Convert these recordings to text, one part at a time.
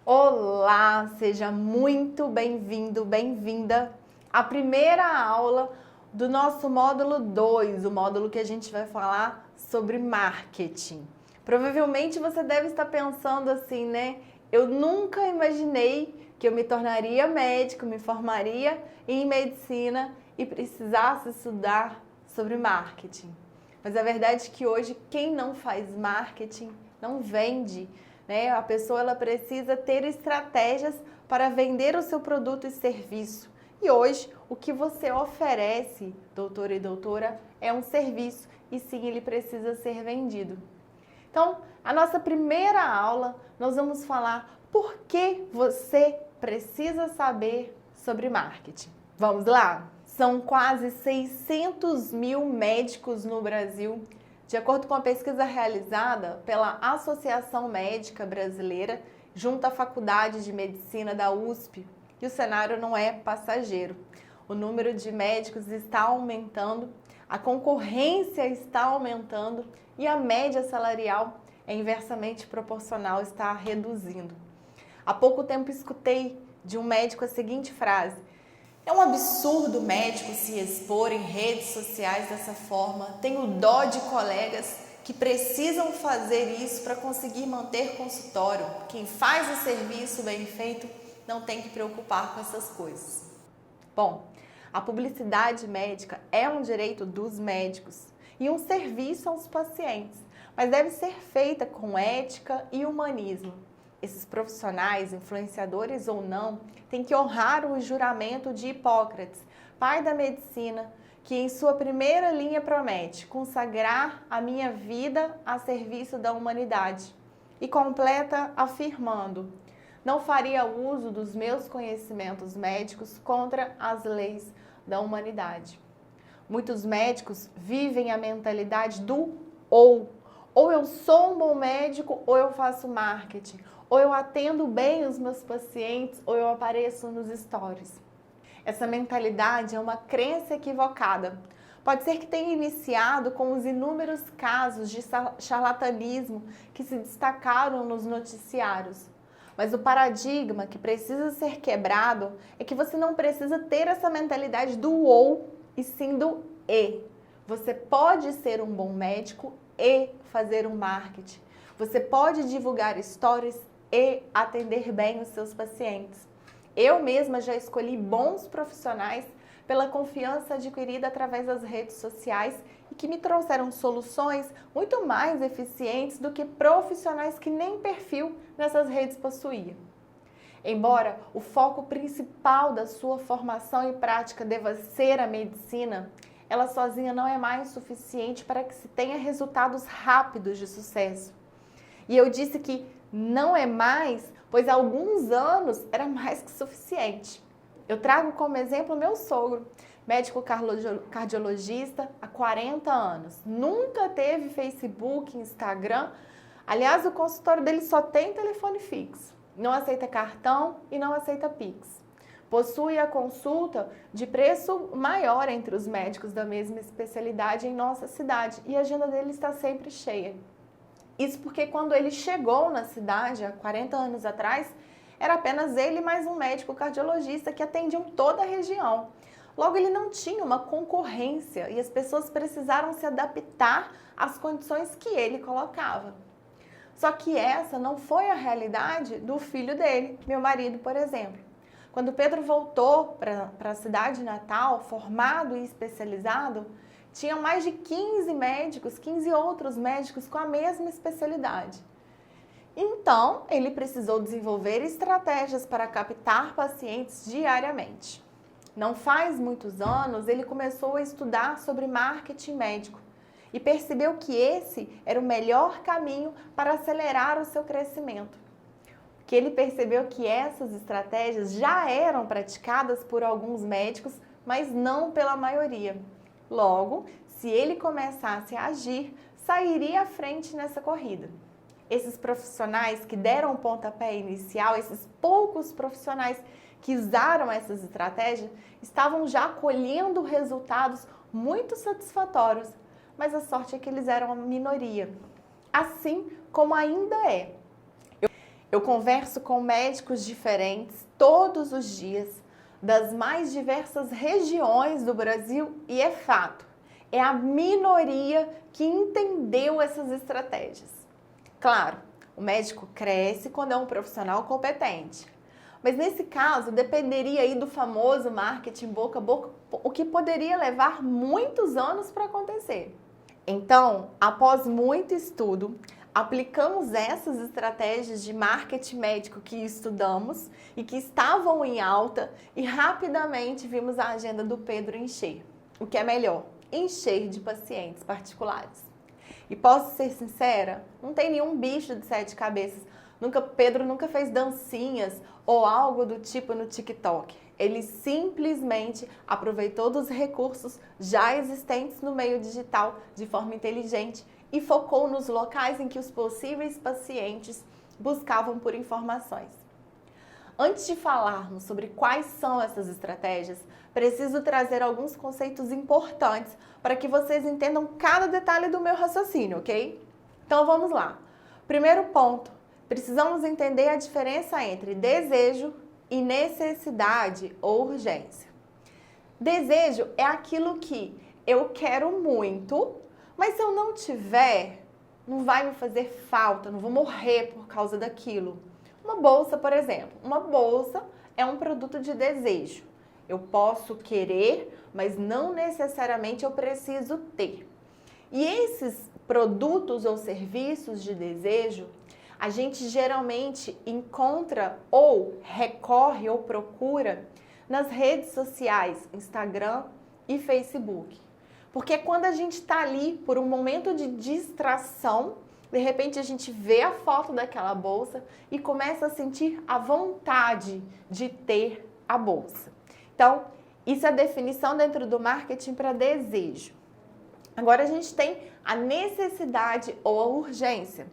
Olá, seja muito bem-vindo, bem-vinda à primeira aula do nosso módulo 2, o módulo que a gente vai falar sobre marketing. Provavelmente você deve estar pensando assim, né? Eu nunca imaginei que eu me tornaria médico, me formaria em medicina e precisasse estudar sobre marketing. Mas a verdade é que hoje quem não faz marketing não vende. Né? A pessoa ela precisa ter estratégias para vender o seu produto e serviço. E hoje, o que você oferece, doutor e doutora, é um serviço e sim, ele precisa ser vendido. Então, a nossa primeira aula, nós vamos falar por que você precisa saber sobre marketing. Vamos lá? São quase 600 mil médicos no Brasil. De acordo com a pesquisa realizada pela Associação Médica Brasileira, junto à Faculdade de Medicina da USP, e o cenário não é passageiro. O número de médicos está aumentando, a concorrência está aumentando e a média salarial é inversamente proporcional, está reduzindo. Há pouco tempo escutei de um médico a seguinte frase: é um absurdo o médico se expor em redes sociais dessa forma. Tenho dó de colegas que precisam fazer isso para conseguir manter consultório. Quem faz o serviço bem feito não tem que preocupar com essas coisas. Bom, a publicidade médica é um direito dos médicos e um serviço aos pacientes, mas deve ser feita com ética e humanismo. Esses profissionais, influenciadores ou não, têm que honrar o juramento de Hipócrates, pai da medicina, que em sua primeira linha promete consagrar a minha vida a serviço da humanidade. E completa afirmando: não faria uso dos meus conhecimentos médicos contra as leis da humanidade. Muitos médicos vivem a mentalidade do ou. Ou eu sou um bom médico, ou eu faço marketing. Ou eu atendo bem os meus pacientes, ou eu apareço nos stories. Essa mentalidade é uma crença equivocada. Pode ser que tenha iniciado com os inúmeros casos de charlatanismo que se destacaram nos noticiários. Mas o paradigma que precisa ser quebrado é que você não precisa ter essa mentalidade do ou, e sim do e. Você pode ser um bom médico e fazer um marketing. Você pode divulgar stories e atender bem os seus pacientes. Eu mesma já escolhi bons profissionais pela confiança adquirida através das redes sociais e que me trouxeram soluções muito mais eficientes do que profissionais que nem perfil nessas redes possuíam. Embora o foco principal da sua formação e prática deva ser a medicina, ela sozinha não é mais suficiente para que se tenha resultados rápidos de sucesso. E eu disse que não é mais, pois há alguns anos era mais que suficiente. Eu trago como exemplo meu sogro, médico cardiologista há 40 anos. Nunca teve Facebook, Instagram. Aliás, o consultório dele só tem telefone fixo. Não aceita cartão e não aceita Pix. Possui a consulta de preço maior entre os médicos da mesma especialidade em nossa cidade e a agenda dele está sempre cheia. Isso porque quando ele chegou na cidade, há 40 anos atrás, era apenas ele mais um médico cardiologista que atendiam toda a região. Logo, ele não tinha uma concorrência e as pessoas precisaram se adaptar às condições que ele colocava. Só que essa não foi a realidade do filho dele, meu marido, por exemplo. Quando Pedro voltou para a cidade natal, formado e especializado, tinham mais de 15 médicos, 15 outros médicos com a mesma especialidade. Então, ele precisou desenvolver estratégias para captar pacientes diariamente. Não faz muitos anos, ele começou a estudar sobre marketing médico e percebeu que esse era o melhor caminho para acelerar o seu crescimento. Que ele percebeu que essas estratégias já eram praticadas por alguns médicos, mas não pela maioria. Logo, se ele começasse a agir, sairia à frente nessa corrida. Esses profissionais que deram o pontapé inicial, esses poucos profissionais que usaram essas estratégias, estavam já colhendo resultados muito satisfatórios, mas a sorte é que eles eram a minoria, assim como ainda é. Eu converso com médicos diferentes todos os dias, das mais diversas regiões do Brasil, e é fato, é a minoria que entendeu essas estratégias. Claro, o médico cresce quando é um profissional competente, mas nesse caso dependeria aí do famoso marketing boca a boca, o que poderia levar muitos anos para acontecer. Então, após muito estudo, aplicamos essas estratégias de marketing médico que estudamos e que estavam em alta e rapidamente vimos a agenda do Pedro encher. O que é melhor? Encher de pacientes particulares. E posso ser sincera, não tem nenhum bicho de 7 cabeças. Pedro nunca fez dancinhas ou algo do tipo no TikTok. Ele simplesmente aproveitou dos recursos já existentes no meio digital de forma inteligente e focou nos locais em que os possíveis pacientes buscavam por informações. Antes de falarmos sobre quais são essas estratégias, preciso trazer alguns conceitos importantes para que vocês entendam cada detalhe do meu raciocínio, ok? Então vamos lá. Primeiro ponto, precisamos entender a diferença entre desejo e necessidade ou urgência. Desejo é aquilo que eu quero muito, mas se eu não tiver, não vai me fazer falta, não vou morrer por causa daquilo. Uma bolsa, por exemplo. Uma bolsa é um produto de desejo. Eu posso querer, mas não necessariamente eu preciso ter. E esses produtos ou serviços de desejo, a gente geralmente encontra ou recorre ou procura nas redes sociais, Instagram e Facebook. Porque quando a gente está ali por um momento de distração, de repente a gente vê a foto daquela bolsa e começa a sentir a vontade de ter a bolsa. Então, isso é a definição dentro do marketing para desejo. Agora a gente tem a necessidade ou a urgência.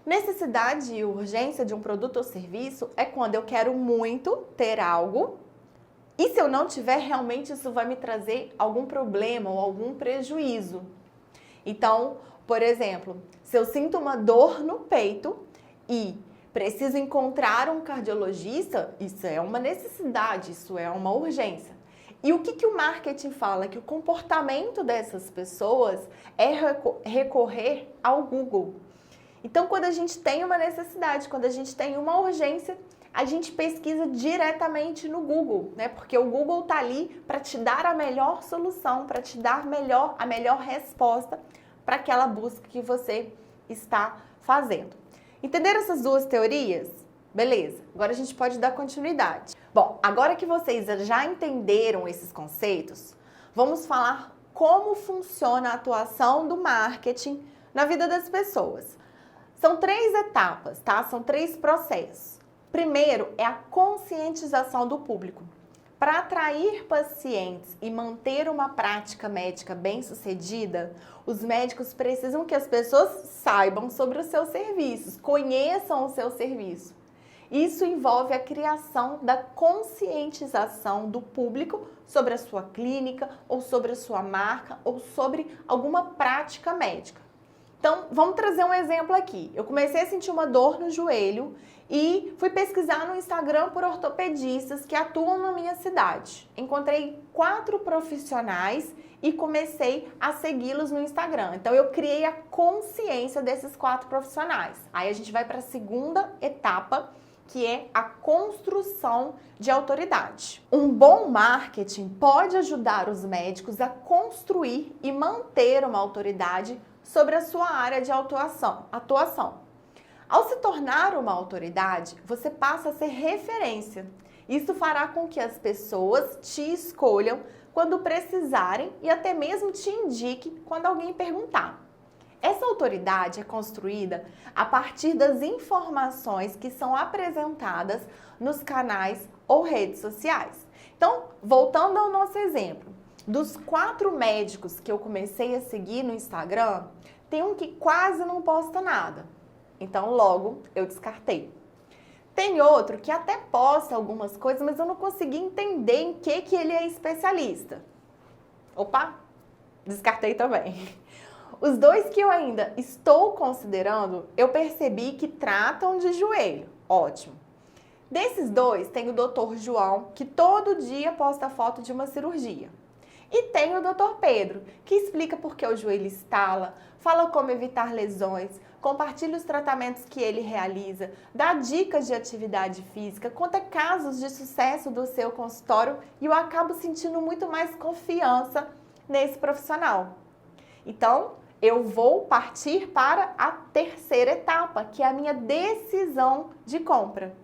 Necessidade e urgência de um produto ou serviço é quando eu quero muito ter algo e se eu não tiver, realmente isso vai me trazer algum problema ou algum prejuízo. Então, por exemplo, se eu sinto uma dor no peito e preciso encontrar um cardiologista, isso é uma necessidade, isso é uma urgência. E o que o marketing fala? Que o comportamento dessas pessoas é recorrer ao Google. Então, quando a gente tem uma necessidade, quando a gente tem uma urgência, a gente pesquisa diretamente no Google, né? Porque o Google está ali para te dar a melhor solução, para te dar a melhor resposta para aquela busca que você está fazendo. Entenderam essas duas teorias? Beleza, agora a gente pode dar continuidade. Bom, agora que vocês já entenderam esses conceitos, vamos falar como funciona a atuação do marketing na vida das pessoas. São 3 etapas, tá? São 3 processos. Primeiro é a conscientização do público. Para atrair pacientes e manter uma prática médica bem-sucedida, os médicos precisam que as pessoas saibam sobre os seus serviços, conheçam o seu serviço. Isso envolve a criação da conscientização do público sobre a sua clínica, ou sobre a sua marca, ou sobre alguma prática médica. Então, vamos trazer um exemplo aqui. Eu comecei a sentir uma dor no joelho e fui pesquisar no Instagram por ortopedistas que atuam na minha cidade. Encontrei 4 profissionais e comecei a segui-los no Instagram. Então, eu criei a consciência desses 4 profissionais. Aí a gente vai para a segunda etapa, que é a construção de autoridade. Um bom marketing pode ajudar os médicos a construir e manter uma autoridade sobre a sua área de atuação. Ao se tornar uma autoridade, você passa a ser referência. Isso fará com que as pessoas te escolham quando precisarem e até mesmo te indique quando alguém perguntar. Essa autoridade é construída a partir das informações que são apresentadas nos canais ou redes sociais. Então, voltando ao nosso exemplo, dos 4 médicos que eu comecei a seguir no Instagram, tem um que quase não posta nada. Então, logo, eu descartei. Tem outro que até posta algumas coisas, mas eu não consegui entender em que ele é especialista. Opa, descartei também. Os 2 que eu ainda estou considerando, eu percebi que tratam de joelho. Ótimo. Desses dois, tem o Dr. João, que todo dia posta foto de uma cirurgia. E tem o Dr. Pedro, que explica por que o joelho estala, fala como evitar lesões, compartilha os tratamentos que ele realiza, dá dicas de atividade física, conta casos de sucesso do seu consultório e eu acabo sentindo muito mais confiança nesse profissional. Então, eu vou partir para a terceira etapa, que é a minha decisão de compra.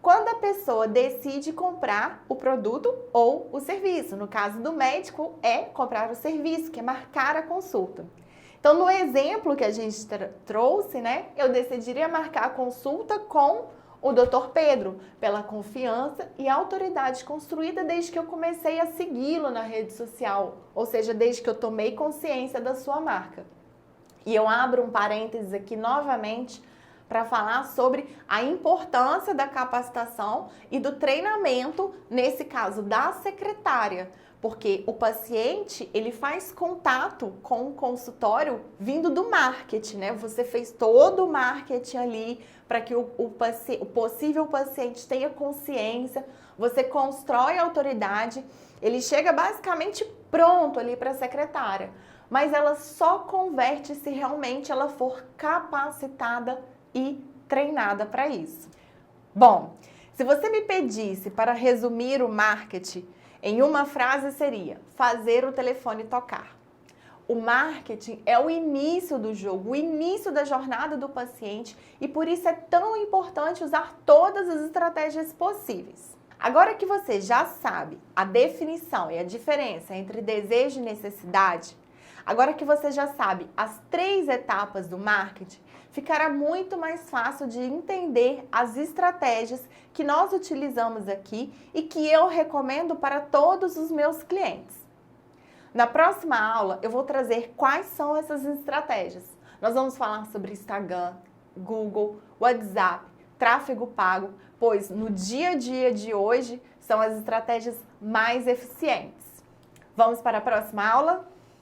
Quando a pessoa decide comprar o produto ou o serviço. No caso do médico, é comprar o serviço, que é marcar a consulta. Então, no exemplo que a gente trouxe, né, eu decidiria marcar a consulta com o Dr. Pedro, pela confiança e autoridade construída desde que eu comecei a segui-lo na rede social, ou seja, desde que eu tomei consciência da sua marca. E eu abro um parênteses aqui novamente para falar sobre a importância da capacitação e do treinamento, nesse caso da secretária, porque o paciente, ele faz contato com o consultório vindo do marketing, né? Você fez todo o marketing ali para que o possível paciente tenha consciência, você constrói a autoridade, ele chega basicamente pronto ali para a secretária, mas ela só converte se realmente ela for capacitada e treinada para isso. Bom, se você me pedisse para resumir o marketing em uma frase seria: fazer o telefone tocar. O marketing é o início do jogo, o início da jornada do paciente e por isso é tão importante usar todas as estratégias possíveis. Agora que você já sabe a definição e a diferença entre desejo e necessidade, agora que você já sabe as 3 etapas do marketing, ficará muito mais fácil de entender as estratégias que nós utilizamos aqui e que eu recomendo para todos os meus clientes. Na próxima aula, eu vou trazer quais são essas estratégias. Nós vamos falar sobre Instagram, Google, WhatsApp, tráfego pago, pois no dia a dia de hoje são as estratégias mais eficientes. Vamos para a próxima aula?